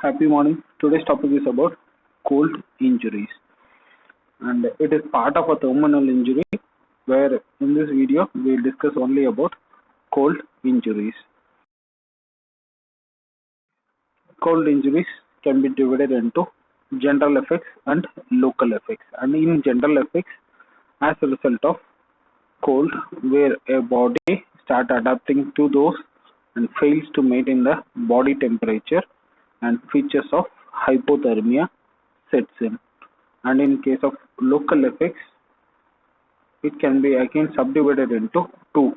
Happy morning. Today's topic is about cold injuries, and it is part of a terminal injury where in this video we'll discuss only about cold injuries. Cold injuries can be divided into general effects and local effects. And in general effects, as a result of cold, where a body start adapting to those and fails to maintain the body temperature and features of hypothermia sets in. And in case of local effects, it can be again subdivided into two: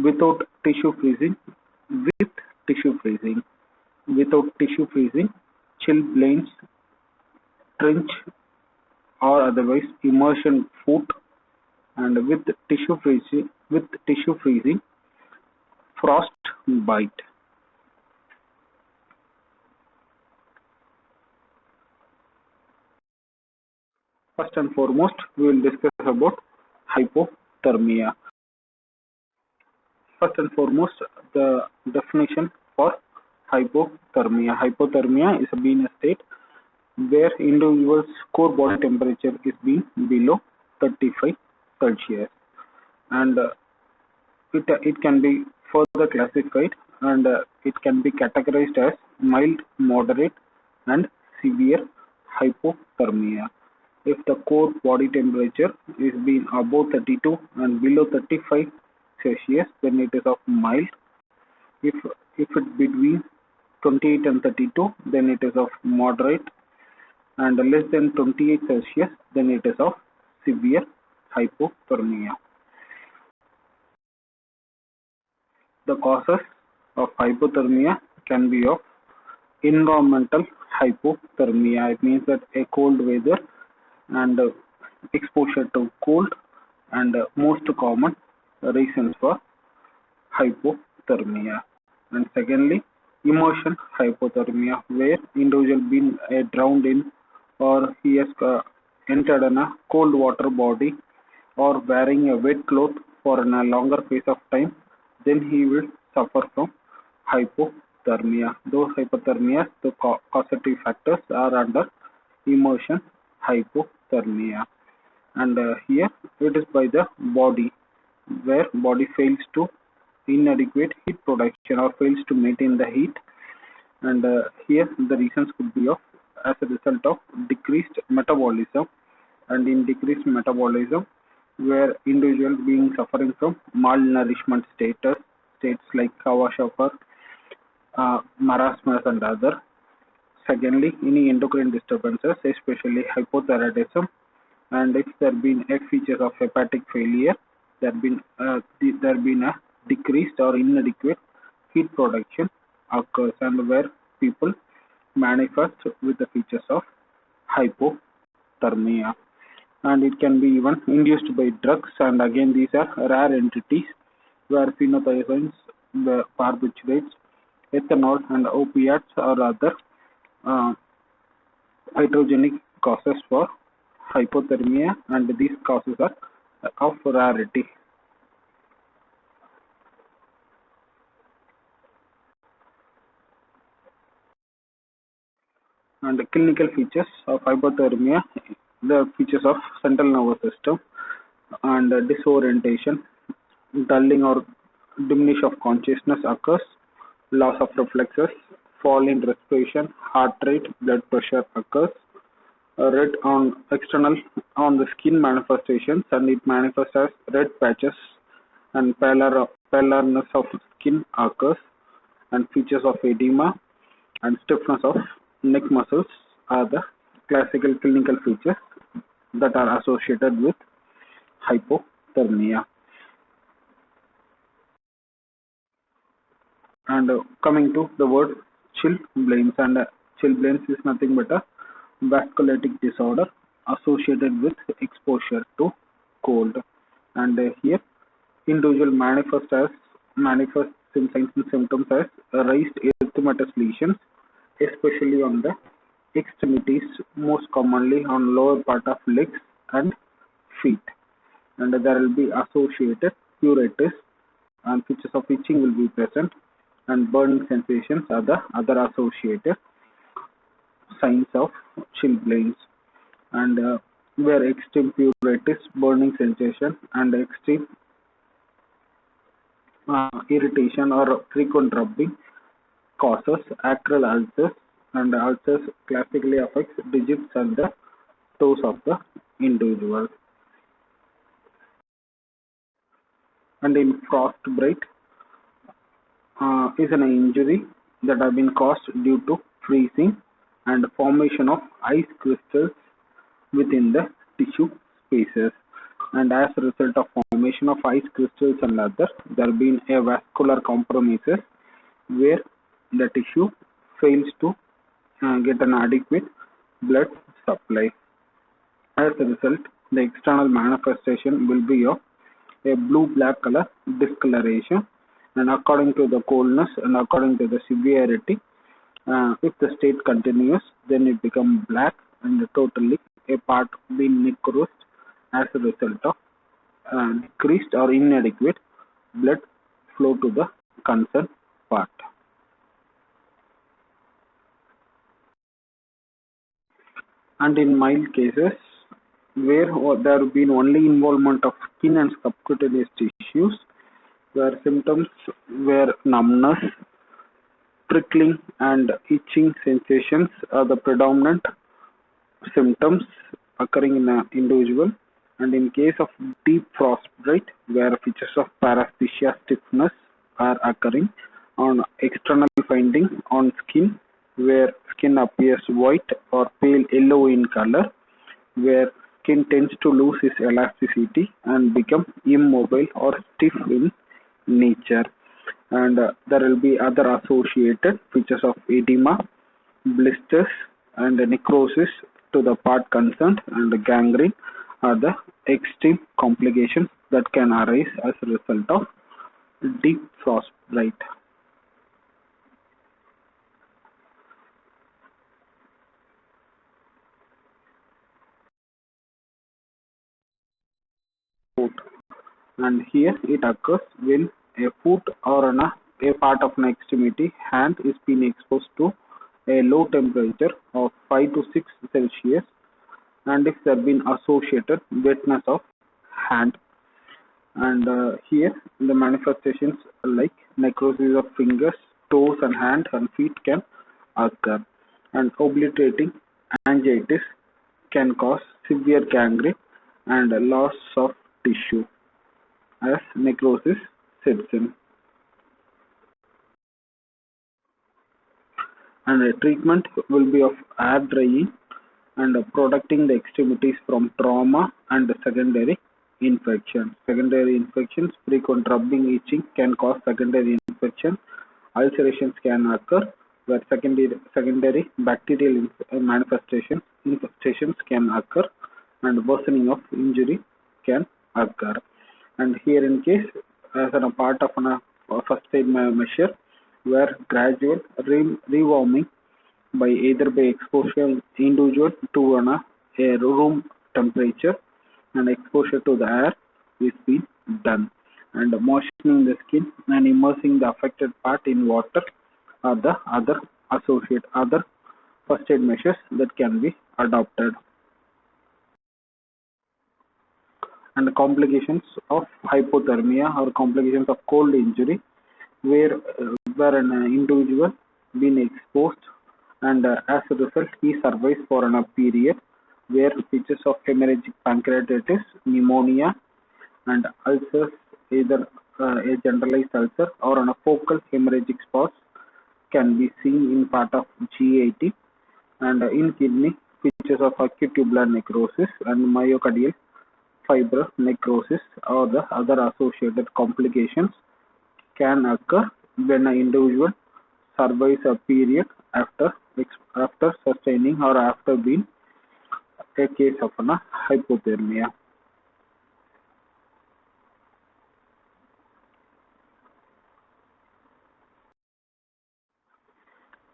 without tissue freezing, with tissue freezing. Without tissue freezing, chilblains, trench or otherwise immersion foot, and with tissue freezing, frost bite. First and foremost, we will discuss about hypothermia. First and foremost, the definition for hypothermia. Hypothermia is being a state where individual's core body temperature is being below 35 Celsius, and it can be further classified, and it can be categorized as mild, moderate, and severe hypothermia. If the core body temperature is being above 32 and below 35 Celsius, then it is of mild. If it's between 28 and 32, then it is of moderate, and less than 28 Celsius, then it is of severe hypothermia. The causes of hypothermia can be of environmental hypothermia. It means that a cold weather and exposure to cold, and most common reasons for hypothermia. And secondly, immersion hypothermia, where individual been drowned in, or he has entered in a cold water body, or wearing a wet cloth for a longer phase of time, then he will suffer from hypothermia. Those hypothermias, the causative factors are under immersion hypothermia. And here it is by the body, where body fails to inadequate heat production or fails to maintain the heat. And here the reasons could be of as a result of decreased metabolism, and in decreased metabolism, where individual being suffering from malnourishment states like Kwashiorkor, marasmus and other. Secondly, any endocrine disturbances, especially hypothyroidism, and if there been features of hepatic failure, there been a decreased or inadequate heat production occurs, and where people manifest with the features of hypothermia. And it can be even induced by drugs, and again these are rare entities where phenothiazines, the barbiturates, ethanol and opiates or other hydrogenic causes for hypothermia, and these causes are of rarity. And the clinical features of hypothermia: the features of central nervous system, and disorientation, dulling or diminish of consciousness occurs, loss of reflexes, fall in respiration, heart rate, blood pressure occurs, red on external on the skin manifestations, and it manifests as red patches, and pallorness of skin occurs, and features of edema and stiffness of neck muscles are the classical clinical features that are associated with hypothermia. And coming to the word chilblains, and chilblains is nothing but a vasculitic disorder associated with exposure to cold. And here individual manifests in signs and symptoms as raised erythematous lesions, especially on the extremities, most commonly on lower part of legs and feet. And there will be associated pruritus, and features of itching will be present, and burning sensations are the other associated. signs of chilblains, and where extreme pruritus, burning sensation, and extreme irritation or frequent rubbing causes acral ulcers, and ulcers classically affects digits and the toes of the individual. And in frostbite is an injury that have been caused due to freezing and formation of ice crystals within the tissue spaces. And as a result of formation of ice crystals and others, there have been a vascular compromises where the tissue fails to get an adequate blood supply. As a result, the external manifestation will be of a blue-black color discoloration, and according to the coldness and according to the severity, if the state continues, then it becomes black and totally a part being necrosed as a result of decreased or inadequate blood flow to the concerned part. And in mild cases, where there have been only involvement of skin and subcutaneous tissues, where symptoms were numbness, prickling, and itching sensations are the predominant symptoms occurring in an individual. And in case of deep frostbite, where features of paresthesia stiffness are occurring on external finding on skin, where skin appears white or pale yellow in color, where skin tends to lose its elasticity and become immobile or stiff in nature. And there will be other associated features of edema, blisters, and necrosis to the part concerned, and gangrene are the extreme complications that can arise as a result of deep frostbite. And here it occurs when a foot or a part of an extremity hand is being exposed to a low temperature of 5 to 6 Celsius, and if there have been associated wetness of hand. And here the manifestations like necrosis of fingers, toes, and hands and feet can occur, and obliterating angiitis can cause severe gangrene and loss of tissue as necrosis sets in. And a treatment will be of air drying and protecting the extremities from trauma and secondary infection. Secondary infections, frequent rubbing, itching can cause secondary infection. Ulcerations can occur where secondary bacterial infestations can occur, and worsening of injury can occur. And here in case as a part of a first aid measure, where gradual rewarming by either by exposure individual to a room temperature and exposure to the air is being done, and moistening the skin and immersing the affected part in water are the other first aid measures that can be adopted. And complications of hypothermia or complications of cold injury, where an individual been exposed, and as a result he survives for a period, where features of hemorrhagic pancreatitis, pneumonia, and ulcers, either a generalized ulcer or a focal hemorrhagic spots can be seen in part of GIT, and in kidney features of acute tubular necrosis and myocardial fibrous necrosis or the other associated complications can occur when an individual survives a period after sustaining or after being a case of hypothermia.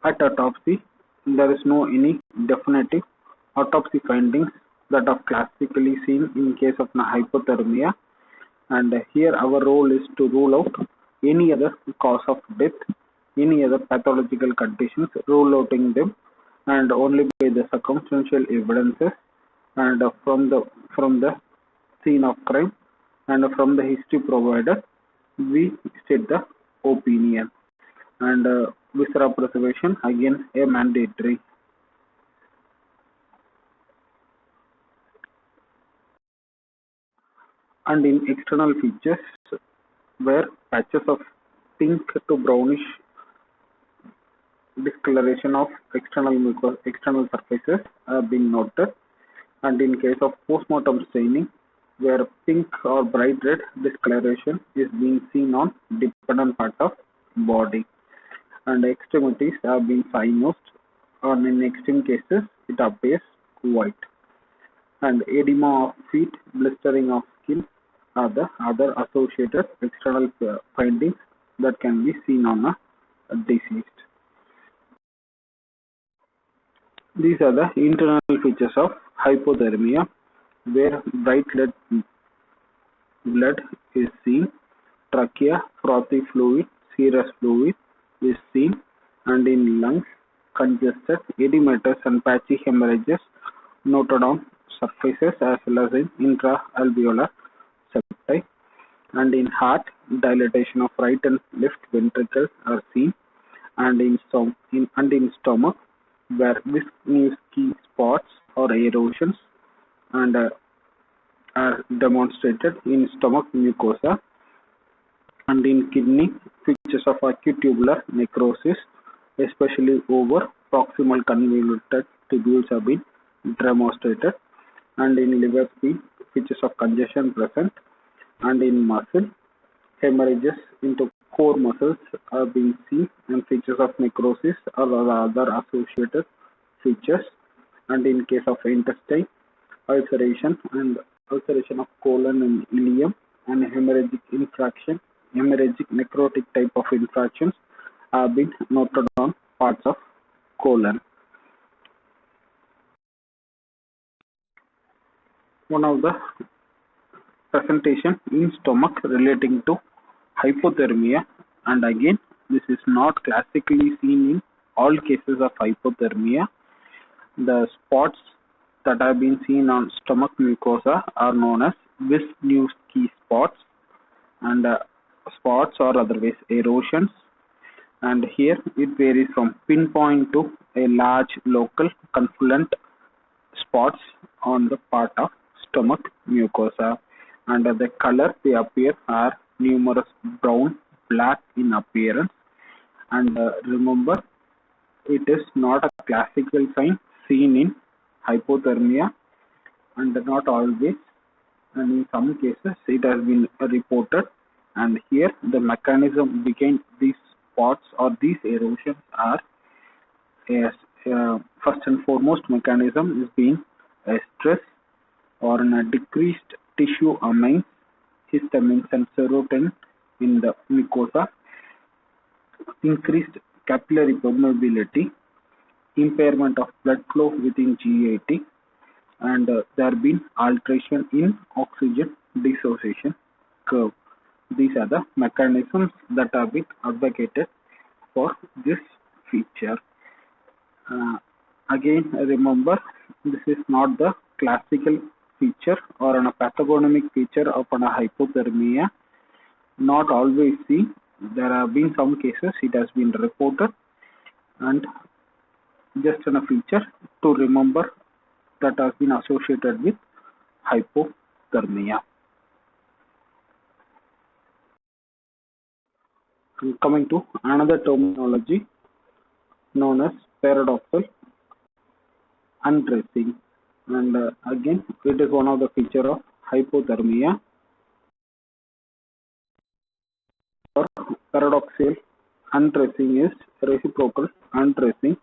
At autopsy, there is no any definitive autopsy findings that are classically seen in case of hypothermia, and here our role is to rule out any other cause of death, any other pathological conditions, rule outing them and only by the circumstantial evidences and from the scene of crime and from the history provided, we state the opinion. And viscera preservation again a mandatory. And in external features, where patches of pink to brownish discoloration of external surfaces are being noted, and in case of postmortem staining, where pink or bright red discoloration is being seen on dependent part of body, and extremities are being cyanosed, and in extreme cases it appears white, and edema of feet, blistering of skin are the other associated external findings that can be seen on a deceased. These are the internal features of hypothermia, where bright red blood is seen, trachea, frothy fluid, serous fluid is seen, and in lungs, congested, edematous and patchy hemorrhages noted on surfaces as well as in intra-alveolar septi, and in heart, dilatation of right and left ventricles are seen, and in stomach, where Wisniewski spots or erosions and are demonstrated in stomach mucosa, and in kidney, features of acute tubular necrosis, especially over proximal convoluted tubules have been demonstrated, and in liver spleen, features of congestion present, and in muscle, hemorrhages into core muscles are being seen, and features of necrosis or other associated features, and in case of intestine, ulceration of colon and ileum, and hemorrhagic necrotic type of infractions have been noted on parts of colon. One of the presentation in stomach relating to hypothermia, and again this is not classically seen in all cases of hypothermia. The spots that have been seen on stomach mucosa are known as Wisniewski spots, and spots or otherwise erosions, and here it varies from pinpoint to a large local confluent spots on the part of stomach mucosa, and the color they appear are numerous brown, black in appearance, and remember it is not a classical sign seen in hypothermia, and not always, and in some cases it has been reported, and here the mechanism behind these spots or these erosions are as first and foremost mechanism is being a stress or a decreased tissue amines, histamines and serotonin in the mucosa, increased capillary permeability, impairment of blood flow within GAT, and there have been alteration in oxygen dissociation curve. These are the mechanisms that have been advocated for this feature. Again, remember, this is not the classical feature or a pathognomic feature of a hypothermia. Not always seen. There have been some cases it has been reported, and just a feature to remember that has been associated with hypothermia. Coming to another terminology known as paradoxal undressing, and again it is one of the feature of hypothermia. Or paradoxal undressing is reciprocal undressing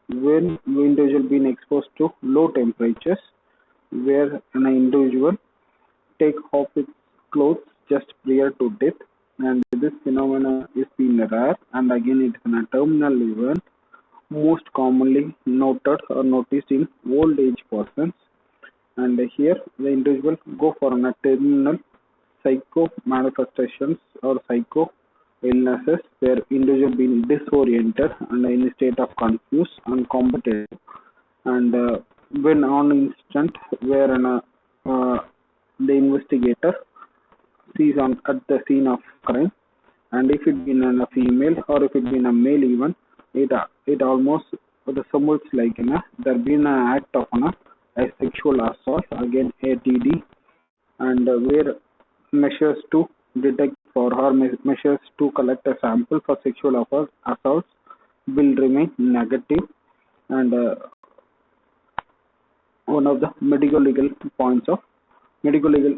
when the individual being exposed to low temperatures, where an individual take off its clothes just prior to death, and this phenomenon is being rare, and again it is a terminal event most commonly noted or noticed in old age persons, and here the individual go for a terminal psycho manifestations or psycho illnesses where individual being disoriented and in a state of confused and competent, and when on instant where the investigator sees on at the scene of crime, and if it been a female or if it been a male even, it almost resembles like there been an act of a sexual assault against ATD, and where measures to detect for or measures to collect a sample for sexual assaults will remain negative, and one of the medical legal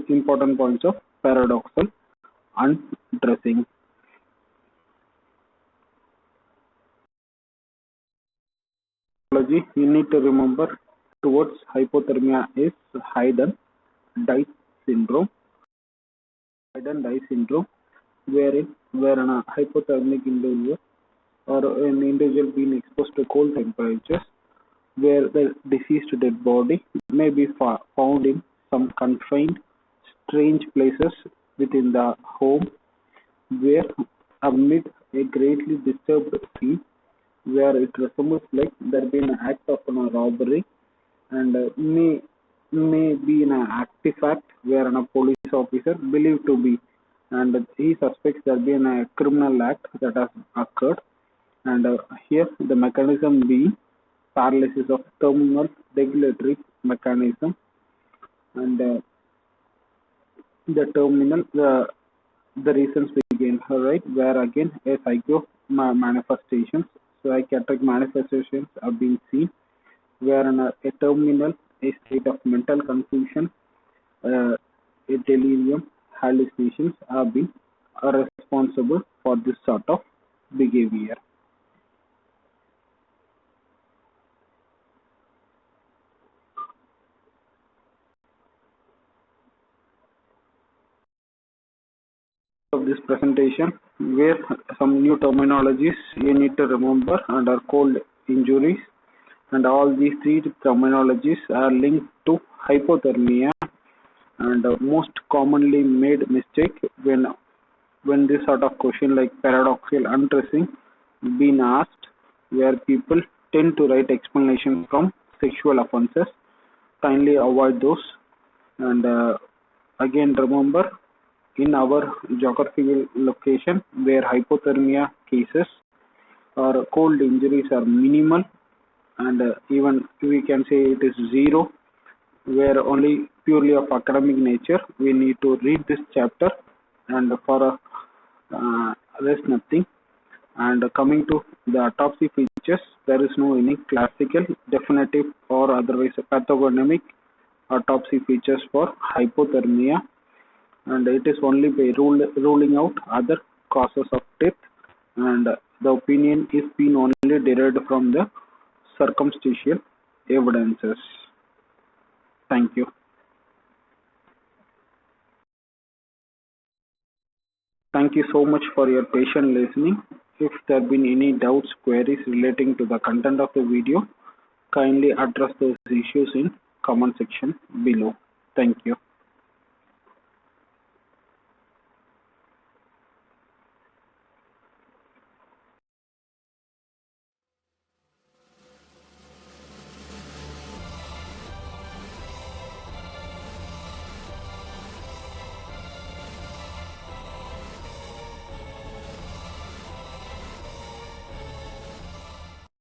important points of paradoxal undressing. You need to remember towards hypothermia is Hayden-Dice syndrome. Hayden-Dice syndrome, where an hypothermic individual or an individual being exposed to cold temperatures, where the deceased dead body may be found in some confined, strange places within the home, where amid a greatly disturbed scene, where it resembles like there been an act of a robbery, and may be an artifact where a police officer believed to be, and he suspects there been a criminal act that has occurred, and here the mechanism being paralysis of terminal regulatory mechanism, and the terminal the reasons begin, right, where again a manifestations, psychiatric manifestations are being seen, where a terminal a state of mental confusion, a delirium, hallucinations are responsible for this sort of behavior. Of this presentation, where some new terminologies you need to remember and are called injuries, and all these three terminologies are linked to hypothermia, and most commonly made mistake when this sort of question like paradoxical undressing been asked, where people tend to write explanation from sexual offenses. Kindly avoid those, and again remember in our geographical location where hypothermia cases or cold injuries are minimal, and even we can say it is zero, where only purely of academic nature we need to read this chapter, and for rest nothing. And coming to the autopsy features, there is no any classical definitive or otherwise pathognomic autopsy features for hypothermia, and it is only by ruling out other causes of death, and the opinion is being only derived from the circumstantial evidences. Thank you. Thank you so much for your patient listening. If there have been any doubts, queries relating to the content of the video, kindly address those issues in comment section below. Thank you.